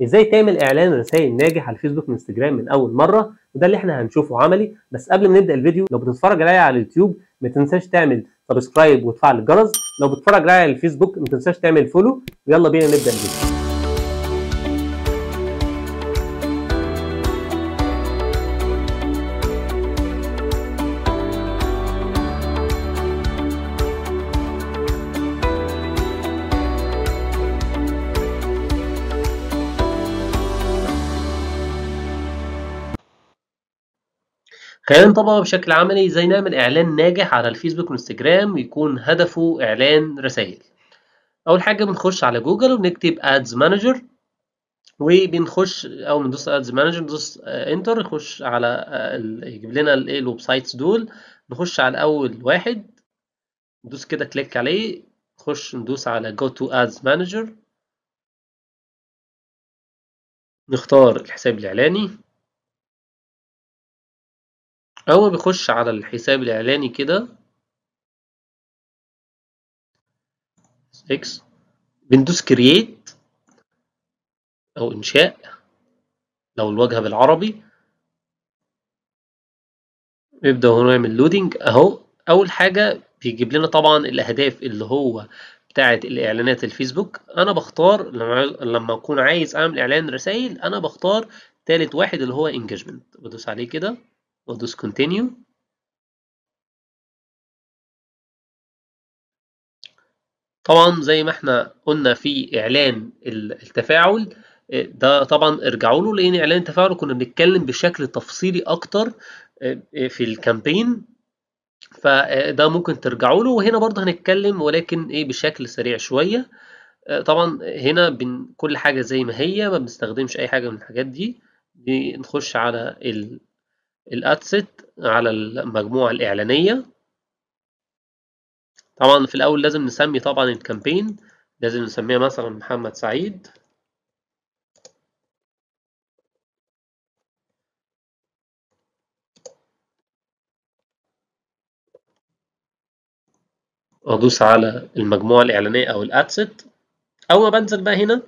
ازاي تعمل اعلان رسائل ناجح على الفيسبوك وانستجرام من اول مره، وده اللي احنا هنشوفه عملي. بس قبل ما نبدا الفيديو، لو بتتفرج عليا على اليوتيوب ما تنساش تعمل سبسكرايب وتفعل الجرس، لو بتتفرج عليا على الفيسبوك ما تنساش تعمل فولو. ويلا بينا نبدا الفيديو. خلينا نطبقه بشكل عملي ازاي نعمل اعلان ناجح على الفيسبوك وانستجرام ويكون هدفه اعلان رسائل. اول حاجه بنخش على جوجل وبنكتب ادز مانجر، وبنخش اول ما ندوس ادز مانجر ندوس انتر، يخش على يجيب لنا الويب سايتس دول. نخش على اول واحد ندوس كده كليك عليه، نخش ندوس على جو تو ادز مانجر، نختار الحساب الاعلاني. اول ما بيخش على الحساب الاعلاني كده اكس، بندوس كرييت او انشاء لو الواجهه بالعربي. نبدا هنا نعمل لودنج اهو. اول حاجه بيجيب لنا طبعا الاهداف اللي هو بتاعه الاعلانات الفيسبوك. انا بختار لما اكون عايز اعمل اعلان رسائل، انا بختار ثالث واحد اللي هو انجيجمنت، بدوس عليه كده وادوس كونتينيو. طبعا زي ما احنا قلنا في اعلان التفاعل ده، طبعا ارجعوا له لان اعلان التفاعل كنا بنتكلم بشكل تفصيلي اكتر في الكامبين، فده ممكن ترجعوا له. وهنا برضه هنتكلم ولكن ايه بشكل سريع شويه. طبعا هنا كل حاجه زي ما هي، ما بنستخدمش اي حاجه من الحاجات دي. نخش على الادست، على المجموعه الاعلانيه. طبعا في الاول لازم نسمي طبعا الكامبين، لازم نسميها مثلا محمد سعيد. وادوس على المجموعه الاعلانيه او الادست. اول ما بنزل بقى هنا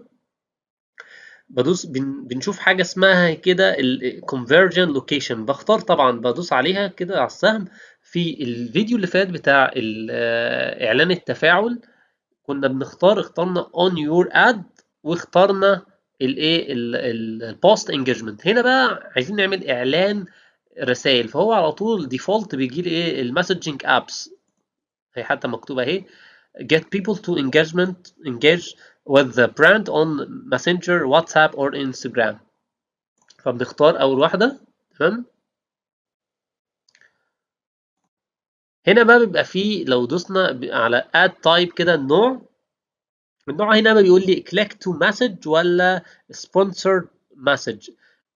بدوس بنشوف حاجه اسمها كده الكونفرجن لوكيشن، بختار طبعا بدوس عليها كده على السهم. في الفيديو اللي فات بتاع اعلان التفاعل كنا اخترنا اون يور اد، واخترنا الايه البوست انجيجمنت. هنا بقى عايزين نعمل اعلان رسائل، فهو على طول ديفولت بيجي لي ايه المسجنج ابس. هي حتى مكتوبه اهي get people to engage with the brand on Messenger, WhatsApp or Instagram. فبنختار اول واحده. تمام. هنا بقى بيبقى فيه لو دوسنا على add type كده النوع هنا بيقول لي click to message ولا sponsored message.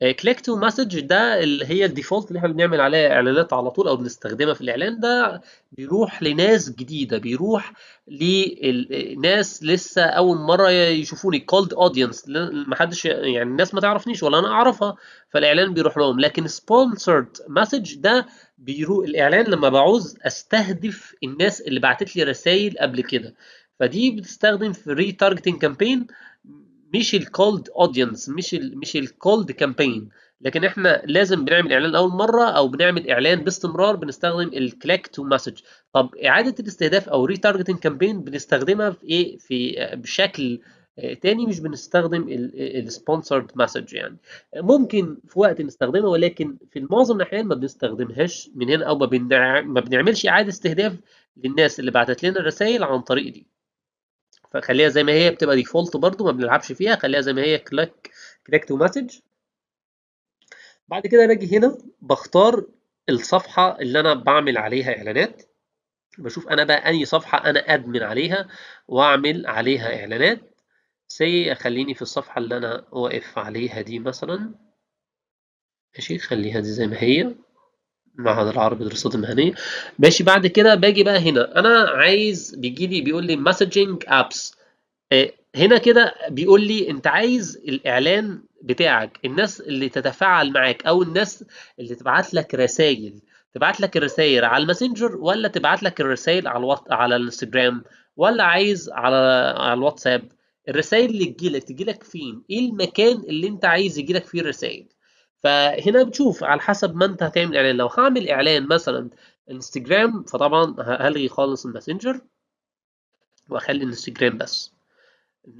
click to message ده اللي هي الديفولت اللي احنا بنعمل عليها اعلانات على طول او بنستخدمها في الاعلان. ده بيروح لناس جديده، بيروح لناس لسه اول مره يشوفوني cold audience، ما حدش يعني الناس ما تعرفنيش ولا انا اعرفها، فالاعلان بيروح لهم. لكن sponsored message ده بيروح الاعلان لما بعوز استهدف الناس اللي بعتت لي رسائل قبل كده، فدي بتستخدم في ري تارجتنج كامبين، مش الكولد اودينس، مش الكولد كامبين. لكن احنا لازم بنعمل اعلان اول مره او بنعمل اعلان باستمرار بنستخدم الكليك تو مسج. طب اعاده الاستهداف او ري تارجتنج كامبين بنستخدمها في ايه؟ في بشكل تاني، مش بنستخدم السبونسرد مسج. يعني ممكن في وقت نستخدمها ولكن في معظم الاحيان ما بنستخدمهاش من هنا، او ما بنعملش اعاده استهداف للناس اللي بعتت لنا الرسائل عن طريق دي. فخليها زي ما هي، بتبقى ديفولت برضو ما بنلعبش فيها، خليها زي ما هي كليك تو مسج. بعد كده باجي هنا بختار الصفحة اللي انا بعمل عليها اعلانات، بشوف انا بقى انهي صفحة انا ادمن عليها واعمل عليها اعلانات. خليني في الصفحة اللي انا واقف عليها دي مثلا. ماشي، خليها دي زي ما هي، معهد العربي للدراسات المهنية. ماشي. بعد كده باجي بقى هنا انا عايز بيقول لي مسجنج ابس. هنا كده بيقول لي انت عايز الاعلان بتاعك الناس اللي تتفاعل معاك او الناس اللي تبعت لك رسائل، تبعت لك الرسائل على الماسنجر ولا تبعت لك الرسائل على على الانستجرام ولا عايز على الواتساب. الرسائل اللي تجيلك فين، ايه المكان اللي انت عايز يجيلك فيه الرسائل. فهنا بتشوف على حسب ما انت هتعمل اعلان. لو هعمل اعلان مثلا انستجرام، فطبعا هلغي خالص الماسنجر واخلي الانستجرام بس،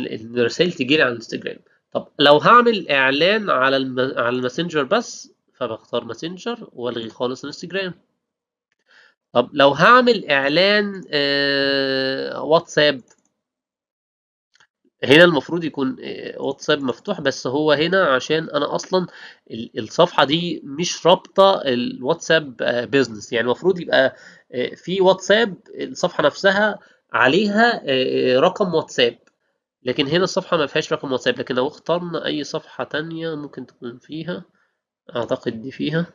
الرسائل تجيلي على الانستجرام. طب لو هعمل اعلان على على الماسنجر بس، فبختار ماسنجر والغي خالص الانستجرام. طب لو هعمل اعلان واتساب، هنا المفروض يكون واتساب مفتوح، بس هو هنا عشان انا اصلا الصفحه دي مش رابطه الواتساب بيزنس. يعني المفروض يبقى في واتساب الصفحه نفسها عليها رقم واتساب، لكن هنا الصفحه ما فيهاش رقم واتساب. لكن لو اخترنا اي صفحه تانية ممكن تكون فيها، اعتقد دي فيها،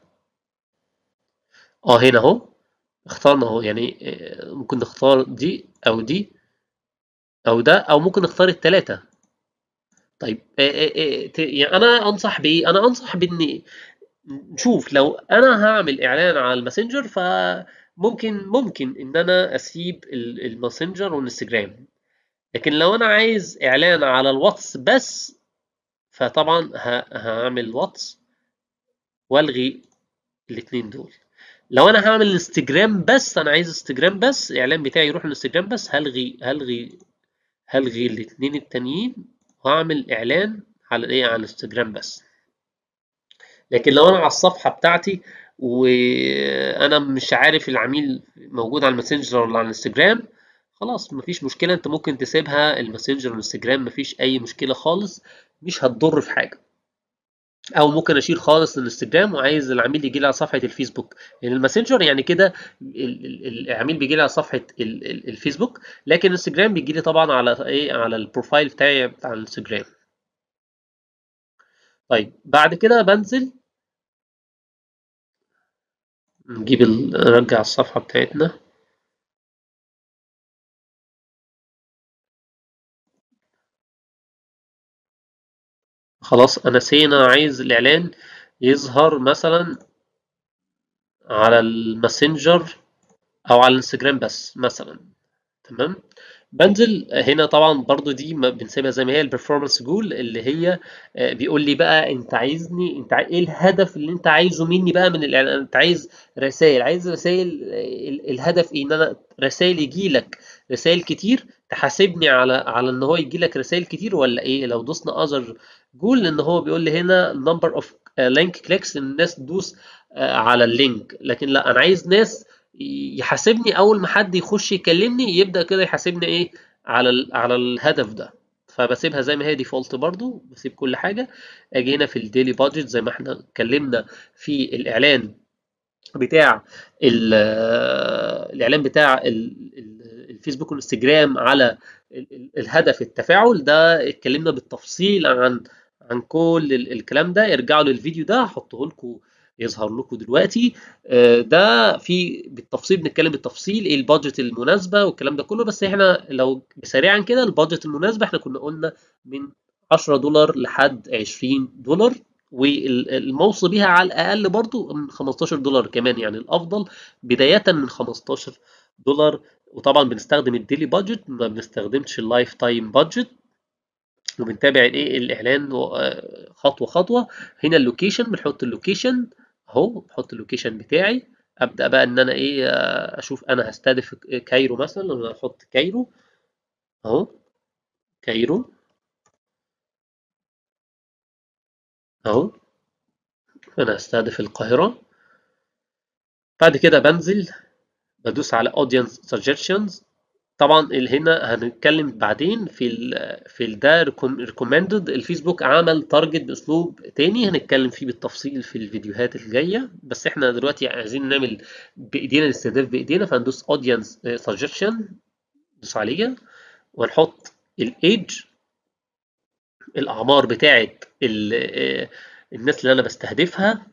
هنا اهو اخترنا اهو. يعني ممكن نختار دي او دي او ده، او ممكن نختار التلاتة. طيب يعني انا انصح بايه؟ انا انصح بان نشوف لو انا هعمل اعلان على الماسنجر، فممكن ان انا اسيب الماسنجر والانستجرام. لكن لو انا عايز اعلان على الواتس بس، فطبعا هعمل واتس والغي الاثنين دول. لو انا هعمل انستجرام بس، انا عايز انستجرام بس، الاعلان بتاعي يروح الانستجرام بس، هلغي الاثنين التانيين وهعمل اعلان على ايه، على الانستجرام بس. لكن لو انا على الصفحه بتاعتي وانا مش عارف العميل موجود على الماسنجر ولا على الانستجرام، خلاص مفيش مشكله، انت ممكن تسيبها الماسنجر والانستجرام، مفيش اي مشكله خالص، مش هتضر في حاجه. او ممكن اشيل خالص الانستجرام وعايز العميل يجي لي على صفحه الفيسبوك. يعني الماسنجر يعني كده العميل بيجي لي على صفحه الفيسبوك، لكن الانستجرام بيجي لي طبعا على ايه، على البروفايل بتاعي بتاع الانستجرام. طيب بعد كده بنزل نرجع الصفحه بتاعتنا. خلاص انا انا عايز الاعلان يظهر مثلا على الماسنجر او على الانستجرام بس مثلا. تمام. بنزل هنا طبعا برضو دي ما بنسيبها زي ما هي، البرفورمانس جول اللي هي بيقول لي بقى انت عايزني، انت ايه الهدف اللي انت عايزه مني بقى من الاعلان. انت عايز رسائل، عايز رسائل، الهدف ايه؟ ان انا رسائل يجي لك رسائل كتير تحاسبني على ان هو يجي لك رسائل كتير، ولا ايه؟ لو دوسنا اذر جول، ان هو بيقول لي هنا نمبر اوف لينك كليكس، الناس تدوس على اللينك. لكن لا، انا عايز ناس يحاسبني اول ما حد يخش يكلمني، يبدا كده يحاسبني ايه، على الهدف ده. فبسيبها زي ما هي ديفولت، برضو بسيب كل حاجه. اجي هنا في الديلي بادجت زي ما احنا اتكلمنا في الاعلان بتاع الاعلان بتاع الفيسبوك والانستجرام على الهدف التفاعل ده، اتكلمنا بالتفصيل عن كل الكلام ده. ارجعوا للفيديو ده، هحطه لكم يظهر لكم دلوقتي. ده في بالتفصيل، بنتكلم بالتفصيل ايه البادجت المناسبه والكلام ده كله. بس احنا لو سريعا كده، البادجت المناسبه احنا كنا قلنا من $10 لحد $20، والموصي بيها على الاقل برضو من $15 كمان، يعني الافضل بدايه من $15. وطبعا بنستخدم الديلي بادجت، ما بنستخدمش اللايف تايم بادجت، وبنتابع الايه الاعلان خطوه خطوه. هنا اللوكيشن، بنحط اللوكيشن اهو، بحط اللوكيشن بتاعي. ابدا بقى ان انا ايه، اشوف انا هستهدف كايرو مثلا، انا احط كايرو اهو، كايرو اهو، انا هستهدف القاهره. بعد كده بنزل بدوس على audience suggestions. طبعا هنا هنتكلم بعدين في ده recommended. الفيسبوك عمل تارجت باسلوب تاني، هنتكلم فيه بالتفصيل في الفيديوهات الجايه. بس احنا دلوقتي عايزين نعمل بايدينا الاستهداف بايدينا، فهندوس audience suggestion، ندوس عليها ونحط الايدج، الاعمار بتاعت الناس اللي انا بستهدفها،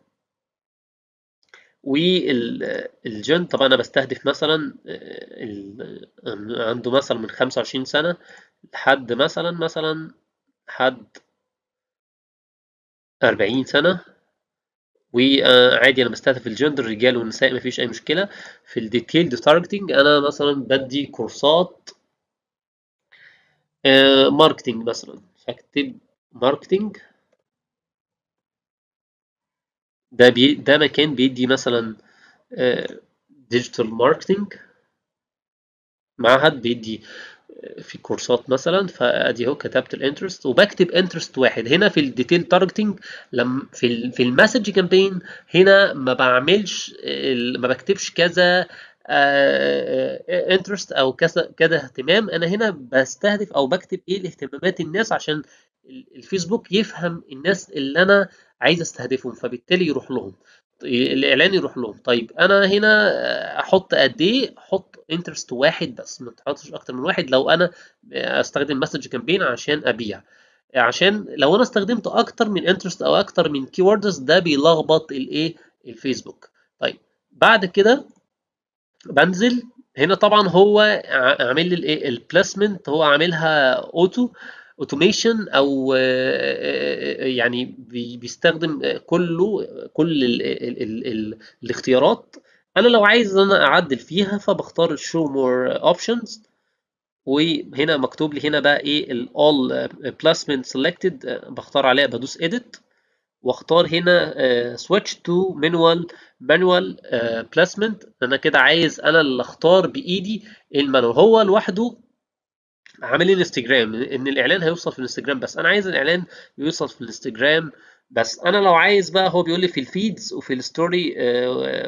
والجن. طبعا انا بستهدف مثلا عنده مثلا من 25 سنة لحد مثلا حد 40 سنة. وعادي انا بستهدف الجندر، الرجال والنساء، مفيش اي مشكلة. في الديتيلد تارجتنج انا مثلا بدي كورسات ماركتينج مثلا، فاكتب ماركتينج. ده مكان بيدي مثلا ديجيتال ماركتينج، معهد بيدي في كورسات مثلا. فادي اهو كتبت الانترست وبكتب انترست واحد. هنا في الديتيل تارجتنج لما في المسج كامبين هنا ما بعملش ما بكتبش كذا انترست او كذا اهتمام. انا هنا بستهدف او بكتب ايه الاهتمامات الناس عشان الفيسبوك يفهم الناس اللي انا عايز استهدفهم، فبالتالي يروح لهم الاعلان يروح لهم. طيب انا هنا احط قد ايه؟ احط انترست واحد بس، ما تحطش اكتر من واحد لو انا استخدم مسج كامبين عشان ابيع. عشان لو انا استخدمت اكتر من انترست او اكتر من كي ووردز ده بيلخبط الايه الفيسبوك. طيب بعد كده بنزل هنا. طبعا هو عامل لي الايه البلاسمنت، هو عاملها اوتوميشن او يعني بيستخدم كل الاختيارات. انا لو عايز انا اعدل فيها فبختار الشو مور اوبشنز، وهنا مكتوب لي هنا بقى ايه all placement selected، بختار عليها بدوس edit واختار هنا switch to manual placement. انا كده عايز انا اللي اختار بايدي المانوال، هو لوحده عامل لي انستجرام ان الاعلان هيوصل في الانستجرام بس. انا عايز الاعلان يوصل في الانستجرام بس. انا لو عايز بقى، هو بيقول لي في الفيدز وفي الستوري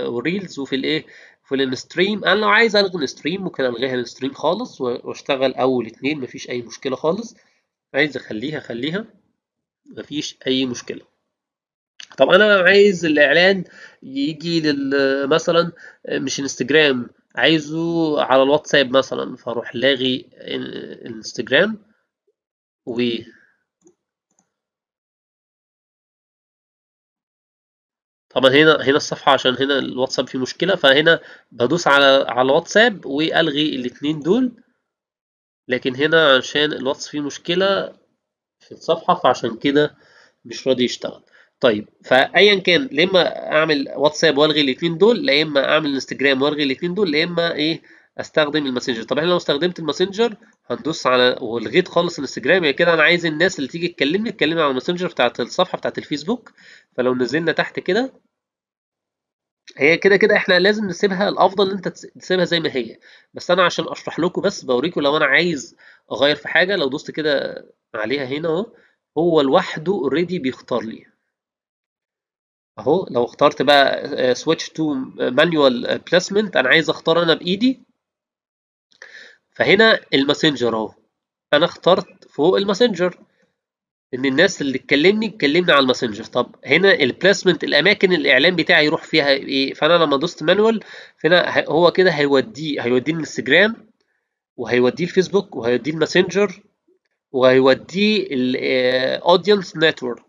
وريلز وفي الايه في الستريم. انا لو عايز الغي الستريم ممكن الغيها الستريم خالص واشتغل اول اتنين، مفيش اي مشكله خالص. عايز اخليها مفيش اي مشكله. طب انا عايز الاعلان يجي مثلا مش انستجرام، عايزه على الواتساب مثلا، فاروح لاغي الانستجرام و طبعا هنا الصفحة عشان هنا الواتساب فيه مشكلة، فهنا بدوس على الواتساب والغي الاتنين دول. لكن هنا عشان الواتس فيه مشكلة في الصفحة فعشان كده مش راضي يشتغل. طيب فايا كان، لا اما اعمل واتساب والغي الاثنين دول، لا اما اعمل انستجرام والغي الاثنين دول، لا اما ايه استخدم الماسنجر. طب احنا لو استخدمت الماسنجر هندوس على ولغيت خالص الانستجرام، يعني كده انا عايز الناس اللي تيجي تكلمني على الماسنجر بتاعت الصفحه بتاعت الفيسبوك. فلو نزلنا تحت كده، هي كده كده احنا لازم نسيبها، الافضل ان انت تسيبها زي ما هي. بس انا عشان اشرح لكم بس بوريكم لو انا عايز اغير في حاجه. لو دوست كده عليها هنا اهو، هو لوحده اوريدي بيختار لي اهو. لو اخترت بقى switch to manual placement، انا عايز اختار انا بايدي. فهنا الماسنجر اهو، انا اخترت فوق الماسنجر ان الناس اللي تكلمني على الماسنجر. طب هنا البلاسمنت الاماكن الاعلان بتاعي يروح فيها ايه؟ فانا لما دوست مانوال هنا هو كده هيوديه الانستجرام، وهيوديه الفيسبوك، وهيوديه الماسنجر، وهيوديه الاودينس نتورك.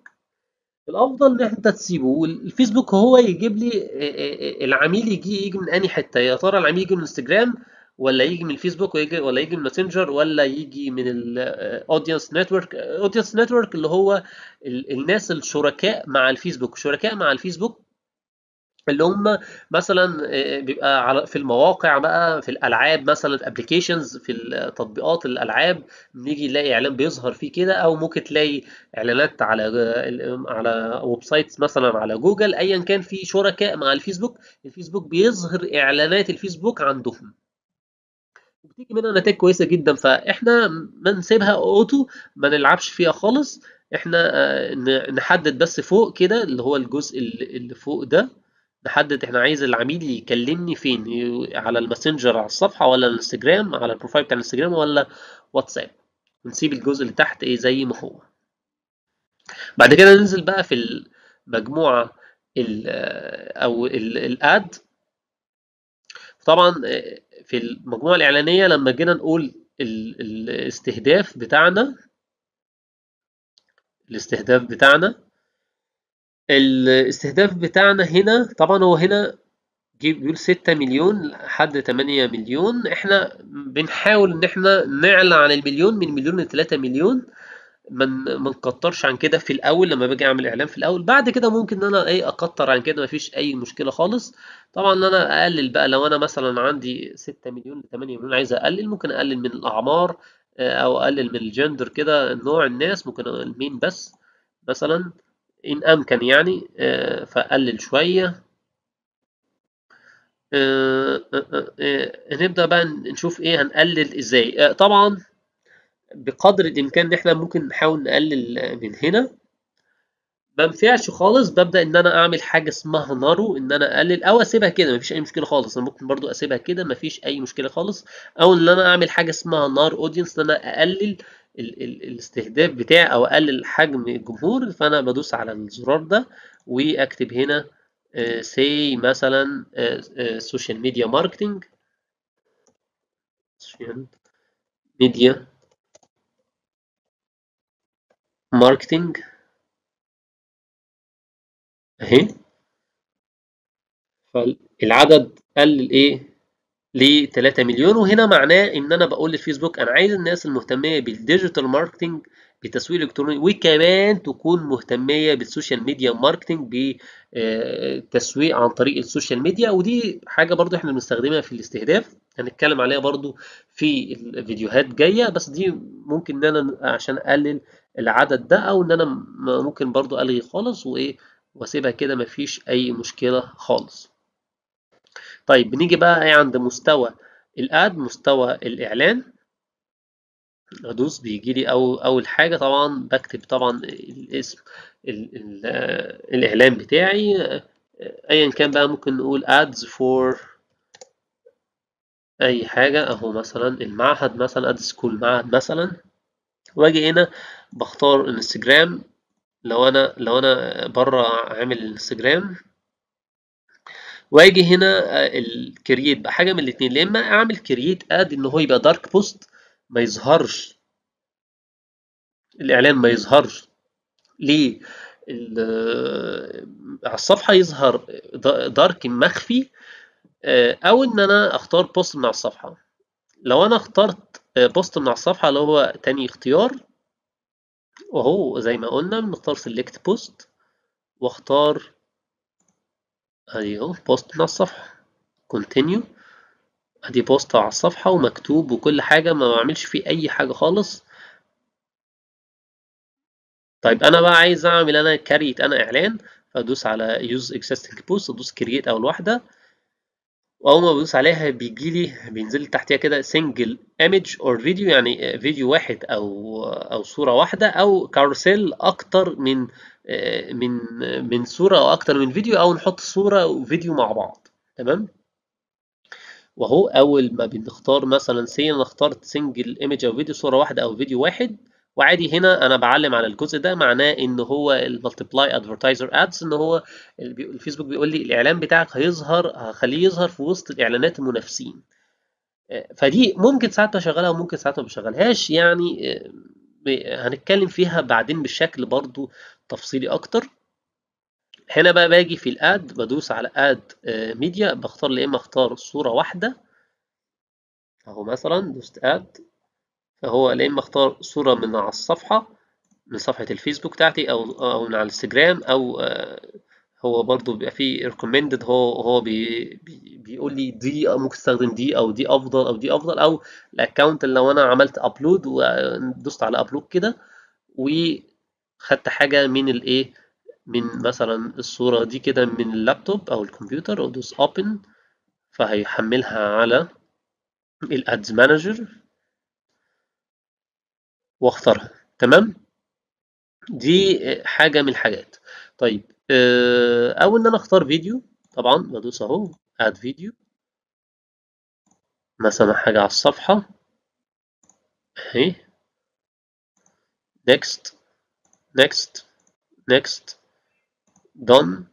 الافضل ان انت تسيبه والفيسبوك هو يجيب لي العميل يجي من انهي حته. يا ترى العميل يجي من انستجرام ولا يجي من الفيسبوك ولا يجي من الماسنجر ولا يجي من الاودينس نتورك. اودينس نتورك اللي هو الناس الشركاء مع الفيسبوك. شركاء مع الفيسبوك اللي هم مثلا بيبقى في المواقع بقى، في الالعاب مثلا، في ابلكيشنز، في تطبيقات الالعاب نيجي نلاقي اعلان بيظهر فيه كده، او ممكن تلاقي اعلانات على ويب سايتس مثلا على جوجل. ايا كان في شركاء مع الفيسبوك، الفيسبوك بيظهر اعلانات الفيسبوك عندهم وبتيجي منها نتائج كويسه جدا. فاحنا ما نسيبها اوتو، ما نلعبش فيها خالص. احنا نحدد بس فوق كده اللي هو الجزء اللي فوق ده، نحدد احنا عايز العميل يكلمني فين، على الماسنجر على الصفحة، ولا الانستجرام على البروفايل بتاع الانستجرام، ولا واتساب. ونسيب الجزء اللي تحت ايه زي ما هو. بعد كده ننزل بقى في المجموعة او الاد. طبعا في المجموعة الإعلانية لما جينا نقول الاستهداف بتاعنا الاستهداف بتاعنا هنا. طبعا هو هنا بيقول 6 مليون لحد 8 مليون. احنا بنحاول ان احنا نعلى عن المليون، من مليون ل 3 مليون. ما نكترش عن كده في الاول لما باجي اعمل اعلان في الاول. بعد كده ممكن ان انا ايه اكتر عن كده، مفيش اي مشكله خالص. طبعا ان انا اقلل بقى لو انا مثلا عندي 6 مليون ل 8 مليون عايز اقلل، ممكن اقلل من الاعمار، او اقلل من الجندر كده نوع الناس، ممكن اقول مين بس مثلا ان امكن يعني، فاقلل شويه. نبدا بقى نشوف ايه هنقلل ازاي. طبعا بقدر الامكان ان احنا ممكن نحاول نقلل من هنا. ما نفعش خالص، ببدأ إن أنا أعمل حاجة اسمها نارو، إن أنا أقلل أو أسيبها كده مفيش أي مشكلة خالص. أنا ممكن برضو أسيبها كده مفيش أي مشكلة خالص، أو إن أنا أعمل حاجة اسمها نار أودينس، إن أنا أقلل ال الاستهداف بتاعي أو أقلل حجم الجمهور. فأنا بدوس على الزرار ده وأكتب هنا سي مثلا سوشيال ميديا ماركتينج، سوشيال ميديا ماركتينج أهي. فالعدد قل إيه ل 3 مليون، وهنا معناه ان انا بقول للفيسبوك انا عايز الناس المهتميه بالديجيتال ماركتنج بتسويق الكتروني، وكمان تكون مهتميه بالسوشيال ميديا ماركتنج بتسويق عن طريق السوشيال ميديا. ودي حاجه برضو احنا بنستخدمها في الاستهداف، هنتكلم عليها برضو في الفيديوهات جايه. بس دي ممكن ان انا عشان اقلل العدد ده، او ان انا ممكن برضو الغي خالص وايه واسيبها كده مفيش اي مشكله خالص. طيب بنيجي بقى ايه عند مستوى الاد، مستوى الاعلان. ادوس بيجي لي اول حاجه طبعا بكتب طبعا الاسم الاعلان بتاعي، ايا كان بقى، ممكن نقول ads for اي حاجه اهو، مثلا المعهد مثلا اد سكول معهد مثلا. واجي هنا بختار انستجرام، لو انا بره عامل الانستجرام. واجي هنا الكرييت بقى حاجه من الاثنين، يا اما اعمل كرييت اد ان هو يبقى دارك بوست ما يظهرش الاعلان، ما يظهرش ليه على الصفحه، يظهر دارك مخفي. او ان انا اختار بوست من على الصفحه. لو انا اخترت بوست من على الصفحه اللي هو تاني اختيار، وهو زي ما قلنا بنختار سيلكت بوست واختار ادي اهو بوست من على الصفحه، كونتينيو. ادي بوست على الصفحه ومكتوب وكل حاجه، ما بعملش فيه اي حاجه خالص. طيب انا بقى عايز اعمل انا كريت انا اعلان، فادوس على يوز اكزيستنج بوست، ادوس كرييت اول واحده، واول ما بدوس عليها بينزل لي تحتيها كده سنجل ايمج اور فيديو، يعني فيديو واحد او صوره واحده، او كاروسيل اكتر من من صوره او اكتر من فيديو، او نحط صوره وفيديو مع بعض. تمام. وهو اول ما بنختار مثلا انا اخترت سنجل ايمج او فيديو، صوره واحده او فيديو واحد، وعادي هنا انا بعلم على الجزء ده، معناه ان هو المالتيبلاي ادفرتايزر ادز، ان هو الفيسبوك بيقول لي الاعلان بتاعك هخليه يظهر في وسط الاعلانات المنافسين. فدي ممكن ساعات بشغلها وممكن ساعات ما بشغلهاش يعني. هنتكلم فيها بعدين بشكل برضو تفصيلي اكتر. هنا بقى باجي في الاد بدوس على اد ميديا، بختار يا اما اختار صوره واحده اهو، مثلا دوست اد، فهو يا اما اختار صوره من على الصفحه، من صفحه الفيسبوك بتاعتي او من على الانستجرام، او هو برضو بيبقى فيه recommended، هو بيقول لي دي ممكن تستخدم دي او دي افضل او دي افضل، او الاكونت اللي لو انا عملت ابلود ودوست على ابلود كده وخدت حاجه من الايه، من مثلا الصوره دي كده من اللابتوب او الكمبيوتر، وادوس اوبن فهيحملها على الادز مانجر واختارها. تمام. دي حاجه من الحاجات. طيب او ان انا اختار فيديو، طبعا بدوس اهو اد فيديو مثلا حاجة على الصفحة اهي، next next next done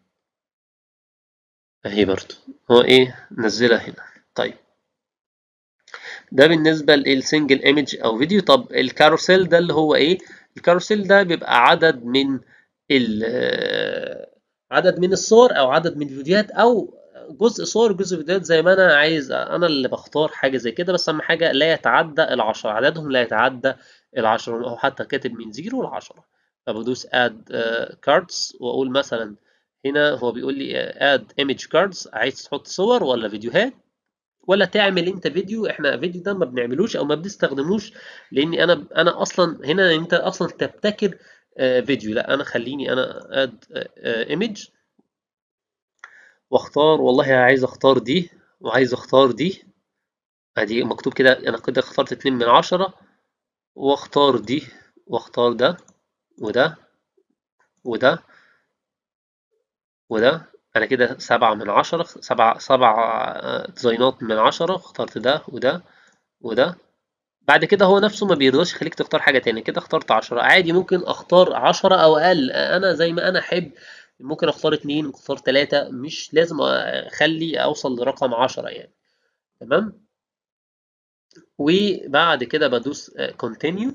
اهي برضو، هو ايه نزلها هنا. طيب ده بالنسبة للسنجل ايمج او فيديو. طب الكاروسيل ده اللي هو ايه؟ الكاروسيل ده بيبقى عدد من الصور او عدد من الفيديوهات، او جزء صور جزء فيديوهات، زي ما انا عايز. انا اللي بختار حاجة زي كده، بس اهم حاجة لا يتعدى العشرة، عددهم لا يتعدى العشرة، او حتى كاتب من 0 ل10. فبدوس اد كاردز واقول مثلا هنا هو بيقول لي اد ايمج كاردز، عايز تحط صور ولا فيديوهات، ولا تعمل انت فيديو. احنا فيديو ده ما بنعملوش او ما بنستخدموش، لاني انا اصلا هنا انت اصلا تبتكر فيديو. لا، انا خليني انا اد ايمج واختار، والله عايز اختار دي وعايز اختار دي. ادي مكتوب كده، انا كده اخترت 2/10، واختار دي واختار ده وده وده وده. انا كده 7/10، سبع ديزاينات من 10. اخترت ده وده وده. بعد كده هو نفسه ما بيرضاش يخليك تختار حاجة تاني. كده اخترت 10، عادي ممكن اختار 10 او اقل، انا زي ما انا احب. ممكن اختار 2، ممكن اختار 3، مش لازم اخلي اوصل لرقم 10 يعني. تمام. وبعد كده بدوس continue،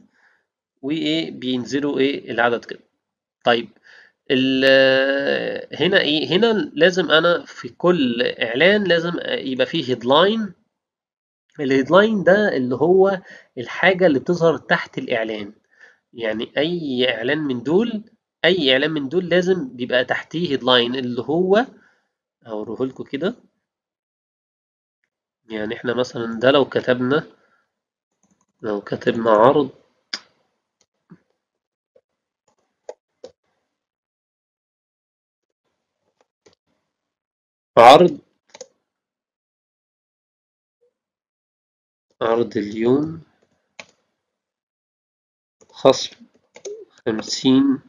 وايه بينزلوا ايه العدد كده. طيب هنا ايه، هنا لازم انا في كل اعلان لازم يبقى فيه هيدلاين. الهيدلاين ده اللي هو الحاجة اللي بتظهر تحت الاعلان. يعني اي اعلان من دول لازم بيبقى تحتيه هيدلاين، اللي هو هوريه لكم كده. يعني احنا مثلا ده لو كتبنا عرض عرض اليوم، خصم 50%.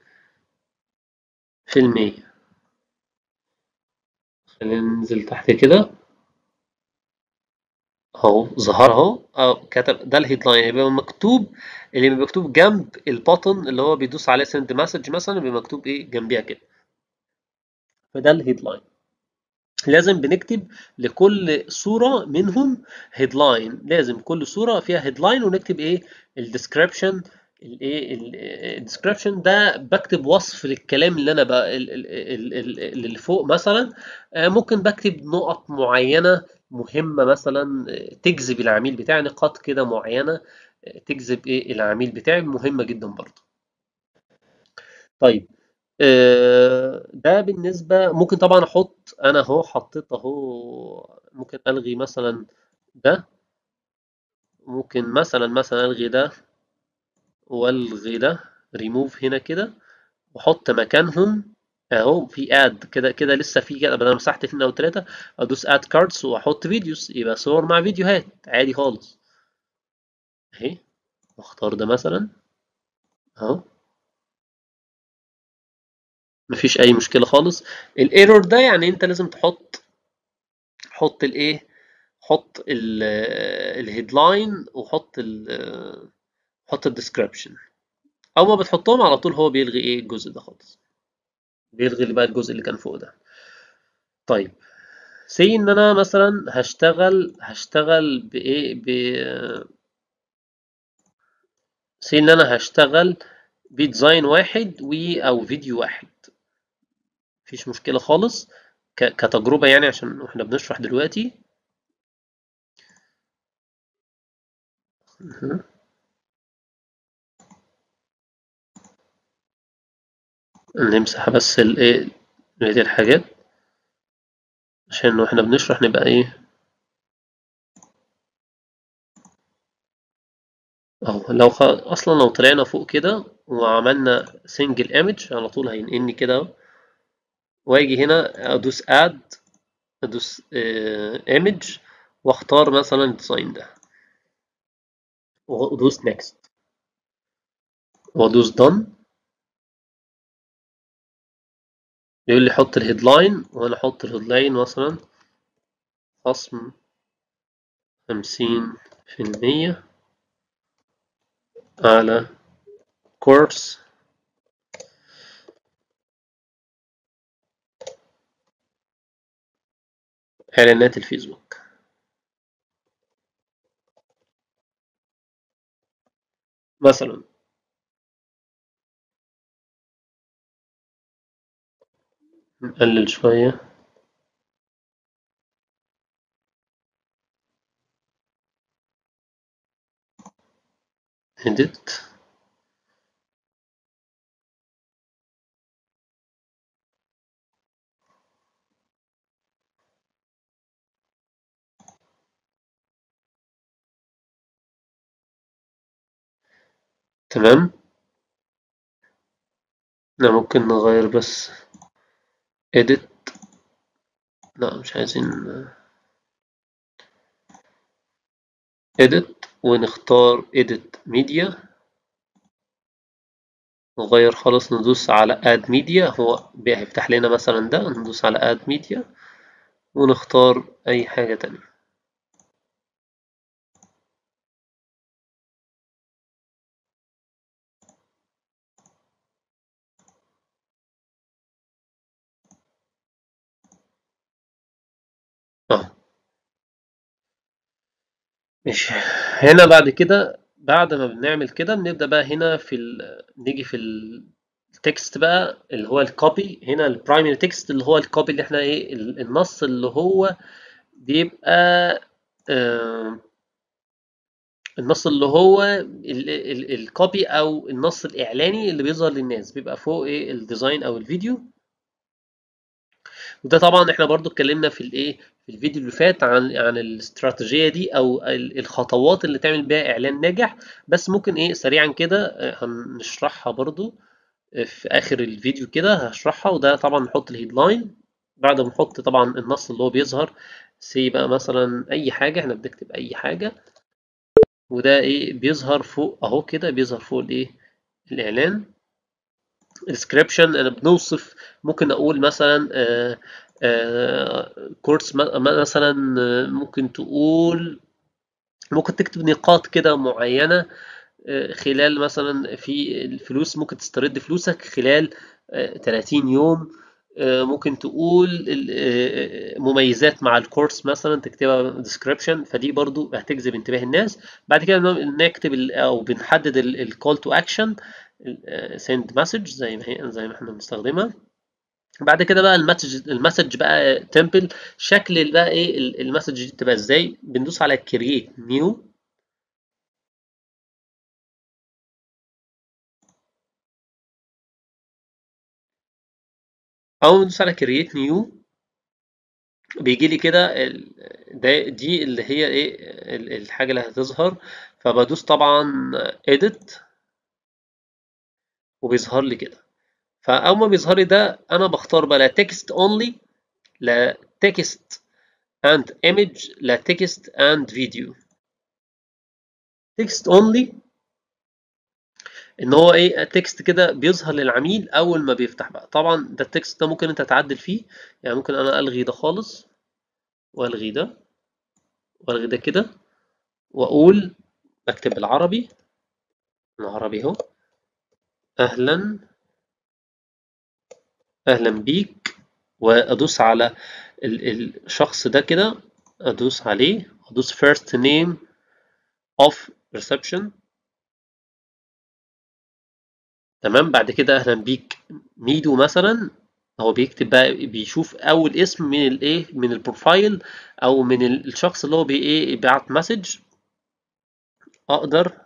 خلينا ننزل تحت كده اهو، ظهر اهو. كتب ده الهيدلاين، يبقى مكتوب اللي بيبقى مكتوب جنب البطن اللي هو بيدوس عليه سند مسج مثلا، بيبقى مكتوب ايه جنبيها كده. فده الهيدلاين. لازم بنكتب لكل صورة منهم هيدلاين. لازم كل صورة فيها هيدلاين، ونكتب ايه الديسكريبشن. الايه الديسكريبشن ده بكتب وصف للكلام اللي انا بقى اللي فوق مثلا. ممكن بكتب نقط معينة مهمة مثلا تجذب العميل بتاعي، نقاط كده معينة تجذب ايه العميل بتاعي، مهمة جدا برضه. طيب ده بالنسبة. ممكن طبعا احط انا اهو، حطيت اهو، ممكن الغي مثلا ده. ممكن مثلا الغي ده والغي ده، ريموف هنا كده، واحط مكانهم اهو في اد كده كده. لسه في كده، بدل ما مسحت 2 او 3 ادوس اد كاردز واحط فيديوز، يبقى صور مع فيديوهات عادي خالص اهي. واختار ده مثلا اهو، مفيش اي مشكلة خالص. الايرور ده يعني انت لازم حط الايه، حط الهيدلاين، حط الديسكريبشن. اول ما بتحطهم على طول هو بيلغي ايه الجزء ده خالص، بيلغي اللي بقى الجزء اللي كان فوق ده. طيب سي ان انا مثلا هشتغل بايه سي ان انا هشتغل بديزاين واحد او فيديو واحد. مفيش مشكلة خالص كتجربة يعني، عشان احنا بنشرح دلوقتي. نمسح بس الايه بقية الحاجات، عشان واحنا بنشرح نبقى ايه اهو. اصلا لو طلعنا فوق كده وعملنا سنجل ايمج على طول هينقلني كده اهو. واجي هنا ادوس اد، ادوس ايمج، واختار مثلا الديزاين ده، وادوس نيكست، وادوس دون. يقول لي حط الهيدلاين، وانا احط الهيدلاين مثلا خصم 50% على كورس اعلانات الفيسبوك مثلا. نقلل شوية edit. تمام. احنا ممكن نغير بس edit. لا مش عايزين edit، ونختار edit media، نغير خالص، ندوس على add media، هو هيفتح لنا مثلا ده، ندوس على add media ونختار اي حاجة تانية. اه ماشي. هنا بعد كده، بعد ما بنعمل كده بنبدأ بقى هنا نيجي في التكست بقى اللي هو الكوبي. هنا البرايمري تكست اللي هو الكوبي اللي احنا ايه، النص اللي هو بيبقى آه النص اللي هو الكوبي او النص الاعلاني اللي بيظهر للناس، بيبقى فوق ايه الديزاين او الفيديو. وده طبعا احنا برضو اتكلمنا في الايه، في الفيديو اللي فات عن الاستراتيجيه دي او الخطوات اللي تعمل بيها اعلان ناجح. بس ممكن ايه سريعا كده هنشرحها برضو في اخر الفيديو كده هشرحها. وده طبعا نحط الهيدلاين بعد ما نحط طبعا النص اللي هو بيظهر، سي بقى مثلا اي حاجه، احنا بنكتب اي حاجه، وده ايه بيظهر فوق اهو كده، بيظهر فوق الايه الاعلان. description انا بنوصف، ممكن اقول مثلا كورس مثلا، ممكن تقول، ممكن تكتب نقاط كده معينة خلال مثلا في الفلوس، ممكن تسترد فلوسك خلال 30 يوم. ممكن تقول مميزات مع الكورس مثلا، تكتبها description، فدي برضو هتجذب انتباه الناس. بعد كده نكتب او بنحدد الكول تو اكشن، send message زي ما احنا بنستخدمها. بعد كده بقى المسج بقى تمبل، شكل بقى ايه المسج دي تبقى ازاي. بندوس على create new، اول ما ندوس على create new بيجي لي كده دي اللي هي ايه الحاجه اللي هتظهر. فبدوس طبعا edit وبيظهر لي كده. فاول ما بيظهر لي ده انا بختار بقى لا text only، لا text and image، لا text and video. text only ان هو ايه تكست كده بيظهر للعميل اول ما بيفتح بقى. طبعا ده التكست ده ممكن انت تعدل فيه، يعني ممكن انا الغي ده خالص، والغي ده، والغي ده كده، واقول بكتب بالعربي، العربي اهو، اهلا، اهلا بيك، وادوس على الشخص ده كده، ادوس عليه، ادوس first name of reception. تمام. بعد كده اهلا بيك ميدو مثلا، هو بيكتب بقى، بيشوف اول اسم من الايه، من البروفايل او من الشخص اللي هو بي ايه بعت مسج. اقدر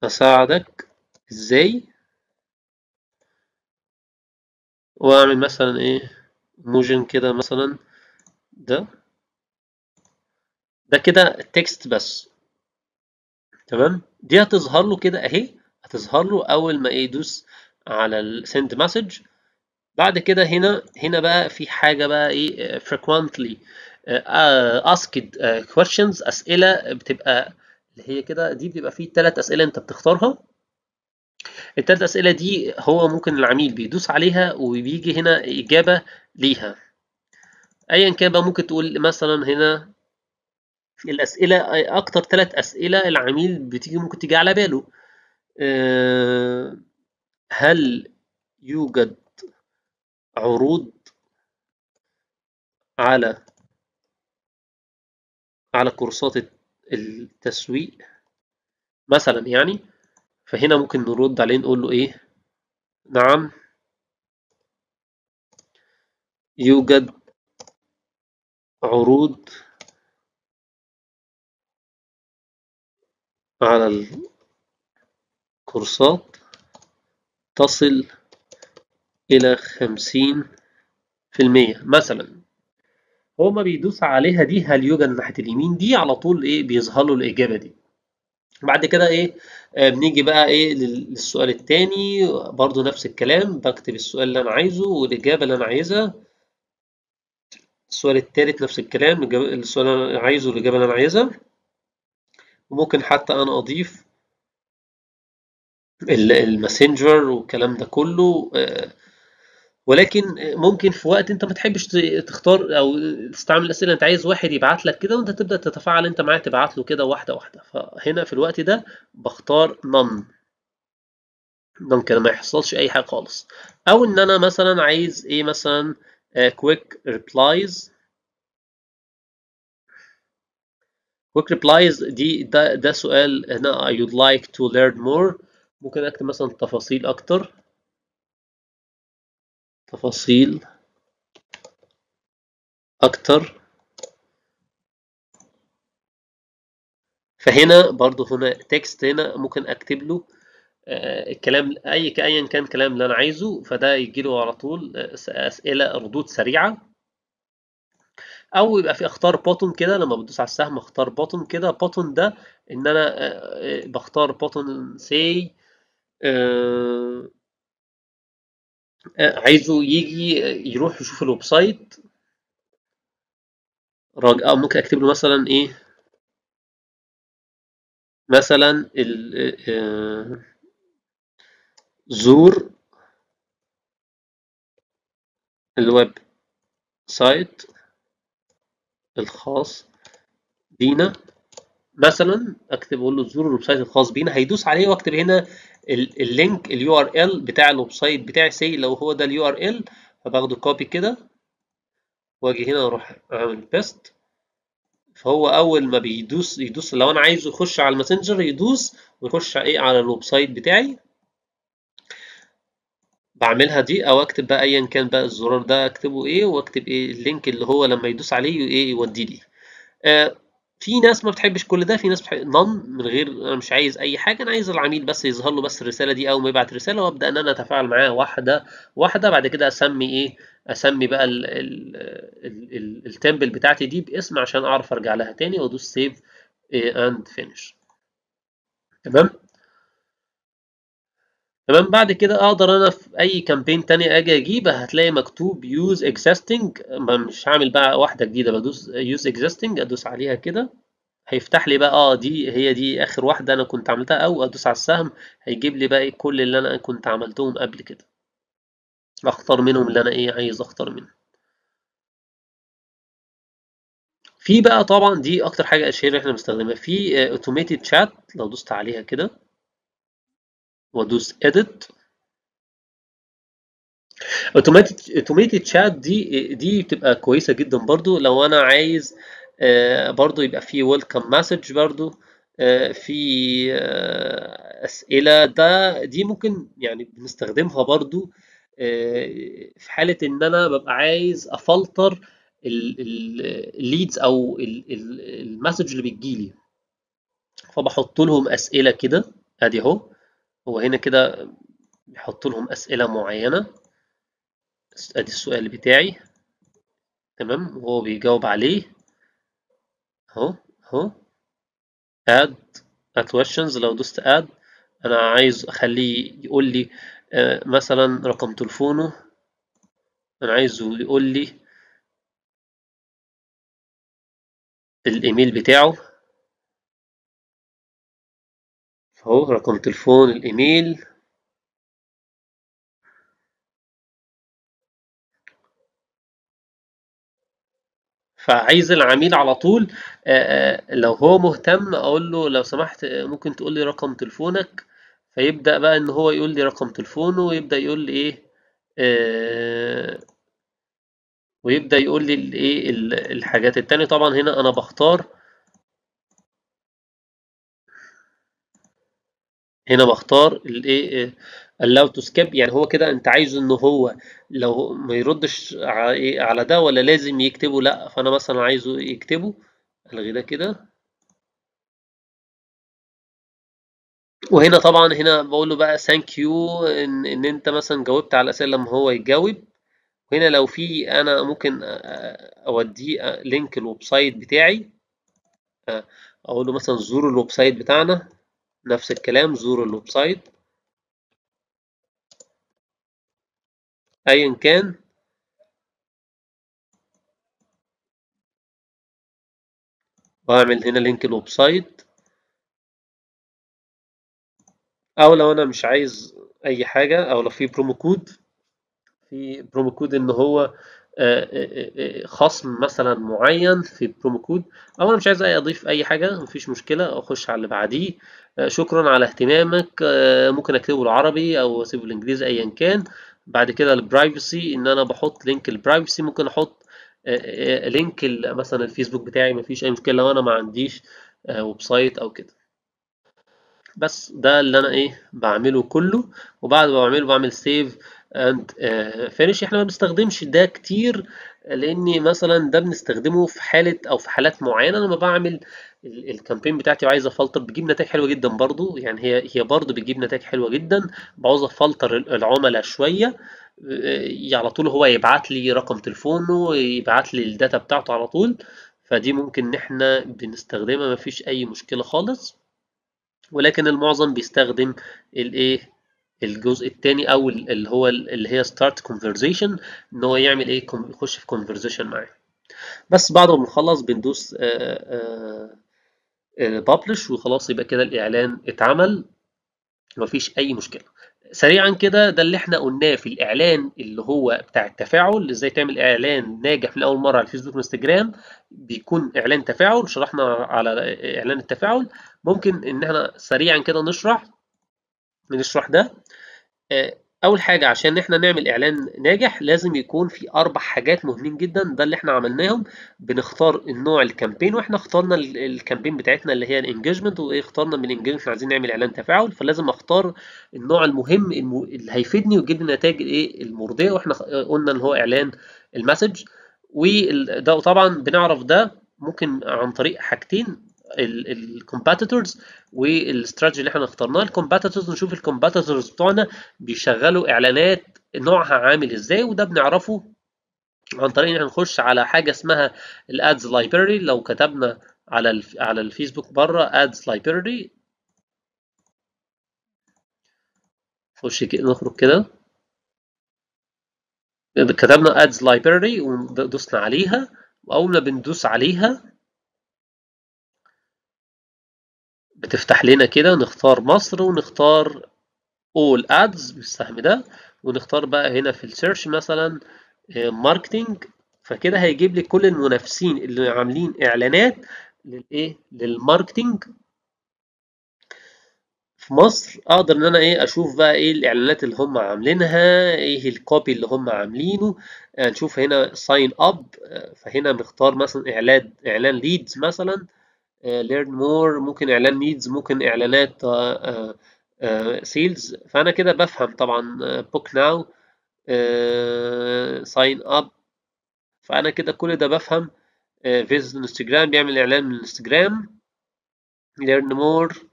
اساعدك ازاي، واعمل مثلا ايه موجن كده مثلا. ده ده كده التكست بس. تمام. دي هتظهر له كده اهي، هتظهر له اول ما يدوس على السند مسج. بعد كده هنا بقى في حاجه بقى ايه frequently asked questions، اسئله بتبقى اللي هي كده، دي بيبقى فيه 3 اسئله انت بتختارها. ال3 اسئله دي هو ممكن العميل بيدوس عليها وبيجي هنا اجابه ليها ايا كان بقى. ممكن تقول مثلا هنا الاسئله، اكتر 3 اسئله العميل بتيجي ممكن تيجي على باله. هل يوجد عروض على كورسات التسويق مثلا يعني. فهنا ممكن نرد عليه نقول له ايه، نعم يوجد عروض على الكورسات تصل إلى 50% مثلا. هو ما بيدوس عليها دي هل يوجد ناحية اليمين دي على طول ايه بيظهر له الإجابة دي. بعد كده ايه بنيجي بقى ايه للسؤال التاني، برضو نفس الكلام، بكتب السؤال اللي انا عايزه والاجابه اللي انا عايزها. السؤال التالت نفس الكلام، السؤال اللي انا عايزه والاجابه اللي انا عايزها. وممكن حتى انا اضيف الماسنجر والكلام ده كله. ولكن ممكن في وقت انت ما تحبش تختار او تستعمل الاسئله، انت عايز واحد يبعت لك كده وانت تبدا تتفاعل انت معاه، تبعت له كده واحده واحده. فهنا في الوقت ده بختار none كده، ما يحصلش اي حاجه خالص. او ان انا مثلا عايز ايه، مثلا quick replies. quick replies ده سؤال هنا I would like to learn more. ممكن اكتب مثلا تفاصيل اكتر، تفاصيل اكتر. فهنا برضو هنا تكست، هنا ممكن اكتب له الكلام ايا كان الكلام اللي انا عايزه، فده يجي له على طول اسئله ردود سريعه. او يبقى في اختار بوتون كده، لما بدوس على السهم اختار بوتون كده. بوتون ده ان انا بختار بوتون سي عايزه يجي يروح يشوف الويب سايت. او ممكن اكتب له مثلا ايه، مثلا زور الويب سايت الخاص بينا. مثلا اكتب اقول له زور الويب سايت الخاص بينا، هيدوس عليه، واكتب هنا اللينك اليو ار ال بتاع الويب سايت بتاعي، سي لو هو ده اليو ار ال، فباخده كوبي كده واجي هنا اروح اعمل بيست. فهو اول ما يدوس لو انا عايزه يخش على الماسنجر يدوس ويخش ايه على الويب سايت بتاعي. بعملها دي، او اكتب بقى ايا كان بقى الزرار ده اكتبه ايه، واكتب ايه اللينك اللي هو لما يدوس عليه ايه يودي لي. آه في ناس ما بتحبش كل ده، في ناس بتحب نون من غير، انا مش عايز اي حاجه، انا عايز العميل بس يظهر له بس الرساله دي اول ما يبعت رساله، وابدا ان انا اتفاعل معاه واحده واحده. بعد كده اسمي ايه، اسمي بقى التمبل بتاعتي دي باسم عشان اعرف ارجع لها تاني، وادوس سيف اند فينيش. تمام. تمام. بعد كده اقدر انا في اي كامبين تاني اجي اجيب، هتلاقي مكتوب يوز اكزيستنج. مش هعمل بقى واحده جديده، بدوس يوز اكزيستنج، ادوس عليها كده هيفتح لي بقى دي هي دي اخر واحده انا كنت عملتها، او ادوس على السهم هيجيب لي بقى إيه كل اللي انا كنت عملتهم قبل كده، اختار منهم اللي انا ايه عايز اختار منه. في بقى طبعا دي اكتر حاجه اشهر احنا بنستخدمها في اوتوميتد شات. لو دوست عليها كده وادوس edit، اوتوميتد شات دي بتبقى كويسه جدا برضو لو انا عايز برضو يبقى في ويلكم مسج برضو في اسئله. دي ممكن يعني بنستخدمها برضو في حاله ان انا ببقى عايز افلتر الليدز او المسج اللي بتجيلي، فبحط لهم اسئله كده. ادي اهو، هو هنا كده بيحط لهم اسئله معينه. ادي السؤال بتاعي، تمام، وهو بيجاوب عليه اهو اهو. add add questions. لو دوست add انا عايز اخليه يقول لي مثلا رقم تليفونه، انا عايزه يقول لي الايميل بتاعه، اهو رقم تليفون الايميل. فعايز العميل على طول لو هو مهتم اقول له لو سمحت ممكن تقول لي رقم تليفونك، فيبدأ بقى ان هو يقول لي رقم تليفونه، ويبدأ يقول لي ايه ويبدأ يقول لي الايه الحاجات التانية. طبعا هنا انا بختار، هنا بختار الايه allow to skip. يعني هو كده انت عايزه ان هو لو ما يردش على ايه على ده ولا لازم يكتبه؟ لا، فانا مثلا عايزه يكتبه، الغي ده كده. وهنا طبعا هنا بقول له بقى ثانك يو ان انت مثلا جاوبت على الاسئله لما هو يجاوب. هنا لو في انا ممكن اوديه لينك الويب سايت بتاعي، اقول له مثلا زور الويب سايت بتاعنا. نفس الكلام، زوروا الويب سايت ايا كان، واعمل هنا لينك الويب سايت. او لو انا مش عايز اي حاجه، او لو في برومو كود، في برومو كود ان هو خصم مثلا معين في برومو كود، او انا مش عايز اضيف اي حاجه، مفيش مشكله، اخش على اللي بعديه. شكرا على اهتمامك، ممكن اكتبه بالعربي او اسيبه بالانجليزي ايا كان. بعد كده البرايفسي، ان انا بحط لينك البرايفسي، ممكن احط لينك مثلا الفيسبوك بتاعي، مفيش اي مشكله لو انا ما عنديش ويب سايت او كده. بس ده اللي انا بعمله كله. وبعد ما بعمله بعمل سيف اند فينيش. احنا ما بنستخدمش ده كتير، لاني مثلا ده بنستخدمه في حاله او في حالات معينه لما بعمل الكامبين بتاعتي وعايز افلتر، بتجيب نتائج حلوه جدا برضو، يعني هي برضو بتجيب نتائج حلوه جدا. بعوز افلتر العملاء شويه، على طول هو يبعت لي رقم تليفونه، يبعت لي الداتا بتاعته على طول. فدي ممكن ان احنا بنستخدمها، مفيش اي مشكله خالص. ولكن المعظم بيستخدم الايه الجزء الثاني، او اللي هو اللي هي start conversation، ان هو يعمل يخش في conversation معاه. بس بعد ما بنخلص بندوس publish وخلاص، يبقى كده الاعلان اتعمل، مفيش اي مشكله. سريعا كده، ده اللي احنا قلناه في الاعلان اللي هو بتاع التفاعل، ازاي تعمل اعلان ناجح من اول مره على الفيسبوك وانستجرام، بيكون اعلان تفاعل. شرحنا على اعلان التفاعل. ممكن ان احنا سريعا كده نشرح ده. اول حاجه عشان احنا نعمل اعلان ناجح لازم يكون في 4 حاجات مهمين جدا، ده اللي احنا عملناهم. بنختار النوع الكامبين، واحنا اخترنا الكامبين بتاعتنا اللي هي الانجيجمنت، واخترنا من الانجيجمنت عايزين نعمل اعلان تفاعل، فلازم اختار النوع المهم اللي هيفيدني ويجيب لي النتائج المرضيه. واحنا قلنا ان هو اعلان المسج. وده طبعا بنعرف ده ممكن عن طريق حاجتين: الكومباتيتورز والاستراتيجي اللي احنا اخترناه. الكومباتيتورز، نشوف الكومباتيتورز بتوعنا بيشغلوا اعلانات نوعها عامل ازاي، وده بنعرفه عن طريق ان احنا نخش على حاجه اسمها الادز لايبراري. لو كتبنا على الفيسبوك بره ادز لايبراري، نخش كده، نخرج كده، كتبنا ادز لايبراري ودوسنا عليها. واول ما بندوس عليها بتفتح لنا كده، نختار مصر ونختار all ads بالسهم ده، ونختار بقى هنا في السيرش مثلا ماركتينج. فكده هيجيب لي كل المنافسين اللي عاملين اعلانات للماركتينج في مصر. اقدر ان انا اشوف بقى الاعلانات اللي هم عاملينها، ايه الكوبي اللي هم عاملينه. نشوف هنا ساين اب، فهنا نختار مثلا اعلان ليدز مثلا، ليرن مور، ممكن اعلان ليدز، ممكن اعلانات سيلز. فانا كده بفهم طبعا بوك ناو، ساين اب. فانا كده كل ده بفهم. فيزيت انستجرام، بيعمل اعلان من الانستجرام. ليرن مور،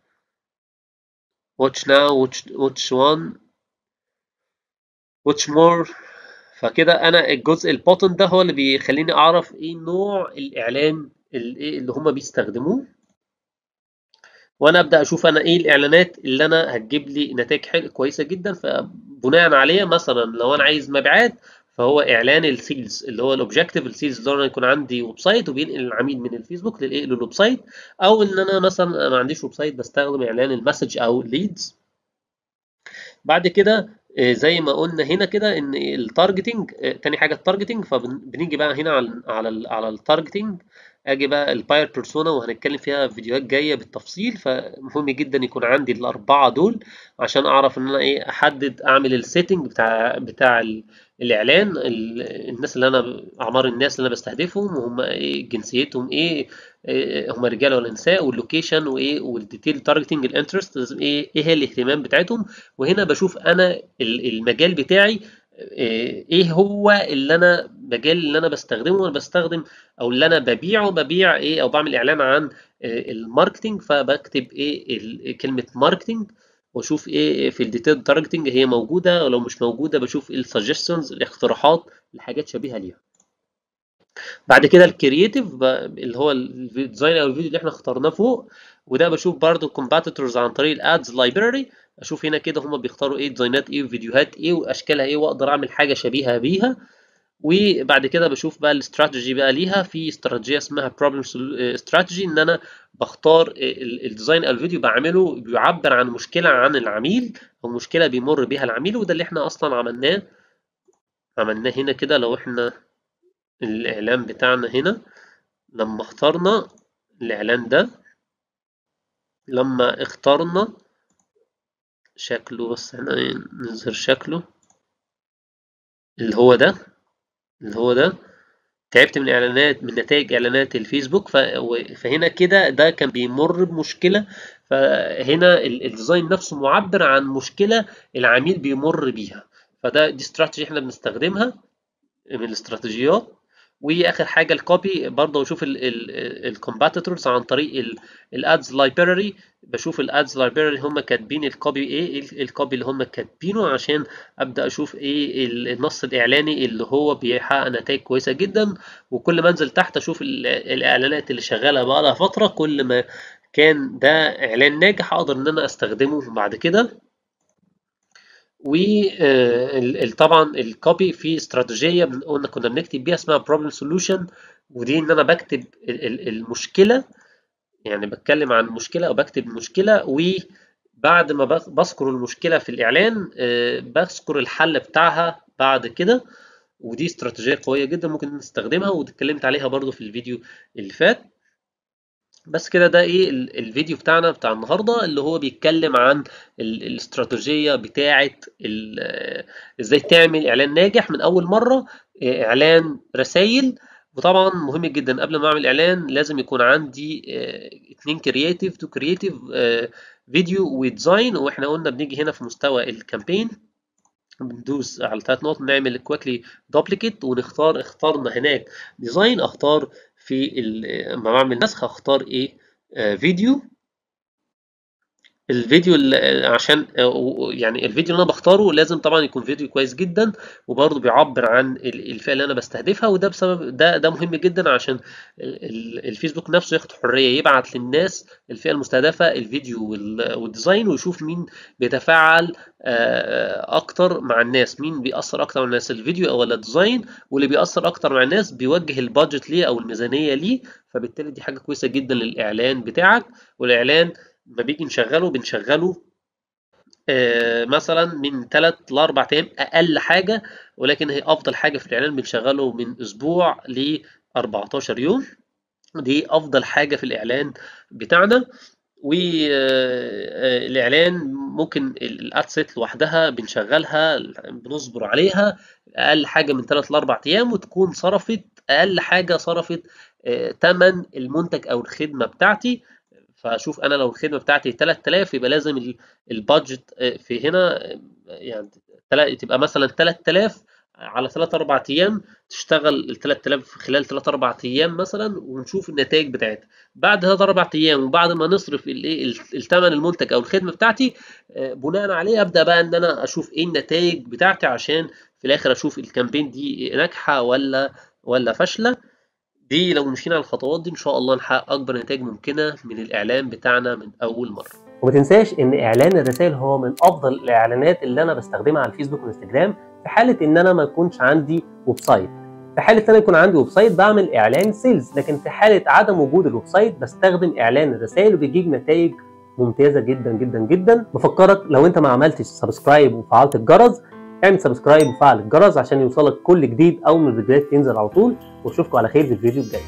واتش ناو، واتش وان، واتش مور. فكده انا الجزء البوتن ده هو اللي بيخليني اعرف ايه نوع الاعلان اللي هم بيستخدموه، وانا ابدا اشوف انا ايه الاعلانات اللي انا هتجيب لي نتائج كويسه جدا. فبناء عليها مثلا لو انا عايز مبيعات، فهو اعلان السيلز اللي هو الاوبجكتيف السيلز، ده انا يكون عندي ويب سايت وبينقل العميل من الفيسبوك للويب سايت. او ان انا مثلا ما عنديش ويب سايت، بستخدم اعلان المسج او ليدز. بعد كده زي ما قلنا هنا كده ان التارجتنج، تاني حاجه التارجتنج. فبنيجي بقى هنا على التارجتنج. اجي بقى الباير بيرسونا، وهنتكلم فيها في فيديوهات جايه بالتفصيل. فمهم جدا يكون عندي ال4 دول عشان اعرف ان انا احدد اعمل السيتنج بتاع الاعلان. الناس اللي انا اعمار الناس اللي انا بستهدفهم، وهم جنسيتهم هم رجاله ولا نساء، واللوكيشن والديتيل تارجتنج، الانترست لازم ايه هي الاهتمام بتاعتهم. وهنا بشوف انا المجال بتاعي ايه هو اللي انا مجال اللي انا بستخدمه، وانا بستخدم او اللي انا ببيع او بعمل اعلان عن الماركتينج. فبكتب كلمة ماركتينج، واشوف في الديتيل تارجتنج هي موجودة، ولو مش موجودة بشوف السجستشنز، الاقتراحات لحاجات شبيهة ليها. بعد كده الكرييتيف اللي هو الديزاين او الفيديو اللي احنا اخترناه فوق، وده بشوف برضو competitors عن طريق الادز لايبراري. اشوف هنا كده هم بيختاروا ايه، ديزاينات ايه وفيديوهات ايه واشكالها ايه، واقدر اعمل حاجه شبيهه بيها. وبعد كده بشوف بقى الاستراتيجي بقى ليها. في استراتيجيه اسمها بروبلم استراتيجي، ان انا بختار الديزاين او الفيديو بعمله بيعبر عن مشكله عن العميل او مشكله بيمر بيها العميل. وده اللي احنا اصلا عملناه هنا كده. لو احنا الاعلان بتاعنا هنا، لما اخترنا الاعلان ده، لما اخترنا شكله، بس احنا نظهر شكله اللي هو ده. تعبت من اعلانات، من نتائج اعلانات الفيسبوك. فهنا كده ده كان بيمر بمشكله. فهنا الديزاين نفسه معبر عن مشكله العميل بيمر بيها. دي استراتيجي احنا بنستخدمها من الاستراتيجيات. واخر حاجه الكوبي، برضه بشوف الكومباتيتورز عن طريق الادز لايبراري. بشوف الادز لايبراري هم كاتبين الكوبي ايه الكوبي اللي هم كاتبينه، عشان ابدا اشوف ايه النص الاعلاني اللي هو بيحقق نتائج كويسه جدا. وكل ما انزل تحت اشوف الاعلانات اللي شغاله بقى لها فتره، كل ما كان ده اعلان ناجح اقدر ان انا استخدمه بعد كده. وطبعا الكوبي في استراتيجيه قلنا كنا بنكتب بيها اسمها بروبلم سولوشن. ودي ان انا بكتب المشكله، يعني بتكلم عن مشكله او بكتب المشكله، وبعد ما بذكر المشكله في الاعلان بذكر الحل بتاعها بعد كده. ودي استراتيجيه قويه جدا ممكن نستخدمها، واتكلمت عليها برضو في الفيديو اللي فات. بس كده ده ايه الفيديو بتاعنا بتاع النهارده، اللي هو بيتكلم عن الاستراتيجيه بتاعه ازاي تعمل اعلان ناجح من اول مره، اعلان رسائل. وطبعا مهم جدا قبل ما اعمل اعلان لازم يكون عندي اتنين كرييتيف، تو كرييتيف، فيديو وديزاين. واحنا قلنا بنيجي هنا في مستوى الكامبين، بندوس على 3 نقط، نعمل كويكلي دوبليكيت ونختار. اخترنا هناك ديزاين، اختار في لما بعمل نسخ اختار ايه، فيديو. الفيديو عشان يعني الفيديو اللي انا بختاره لازم طبعا يكون فيديو كويس جدا، وبرضه بيعبر عن الفئه اللي انا بستهدفها. وده بسبب ده مهم جدا عشان الفيسبوك نفسه ياخد حريه يبعت للناس الفئه المستهدفه الفيديو والديزاين، ويشوف مين بيتفاعل اكتر مع الناس، مين بيأثر اكتر مع الناس، الفيديو او الديزاين. واللي بيأثر اكتر مع الناس بيوجه البادجت ليه او الميزانيه ليه. فبالتالي دي حاجه كويسه جدا للاعلان بتاعك. والاعلان لما بيجي بنشغله مثلا من 3 ل 4 ايام اقل حاجه، ولكن هي افضل حاجه في الاعلان بنشغله من اسبوع ل 14 يوم. دي افضل حاجه في الاعلان بتاعنا. والاعلان ممكن الادسيت لوحدها بنشغلها، بنصبر عليها اقل حاجه من 3 ل 4 ايام، وتكون صرفت اقل حاجه، صرفت ثمن المنتج او الخدمه بتاعتي. فاشوف انا لو الخدمه بتاعتي 3000 يبقى لازم البادجت في هنا يعني تبقى مثلا 3000 على 3 4 ايام، تشتغل ال 3000 في خلال 3 4 ايام مثلا، ونشوف النتائج بتاعتها. بعد 3 4 ايام وبعد ما نصرف الثمن المنتج او الخدمه بتاعتي، بناء عليه ابدا بقى ان انا اشوف ايه النتائج بتاعتي، عشان في الاخر اشوف الكامبين دي ناجحه ولا فاشله. دي لو مشينا على الخطوات دي ان شاء الله نحقق اكبر نتائج ممكنه من الاعلان بتاعنا من اول مره. وما تنساش ان اعلان الرسائل هو من افضل الاعلانات اللي انا بستخدمها على الفيسبوك والانستجرام في حاله ان انا ما يكونش عندي ويب سايت. في حاله ان انا يكون عندي ويب سايت بعمل اعلان سيلز، لكن في حاله عدم وجود الويب سايت بستخدم اعلان الرسائل وبيجيب نتائج ممتازه جدا جدا جدا. بفكرك لو انت ما عملتش سبسكرايب وفعلت الجرس، اعمل سبسكرايب وفعل الجرس عشان يوصلك كل جديد اول ما الفيديوهات تنزل على طول. واشوفكم على خير في الفيديو الجاي.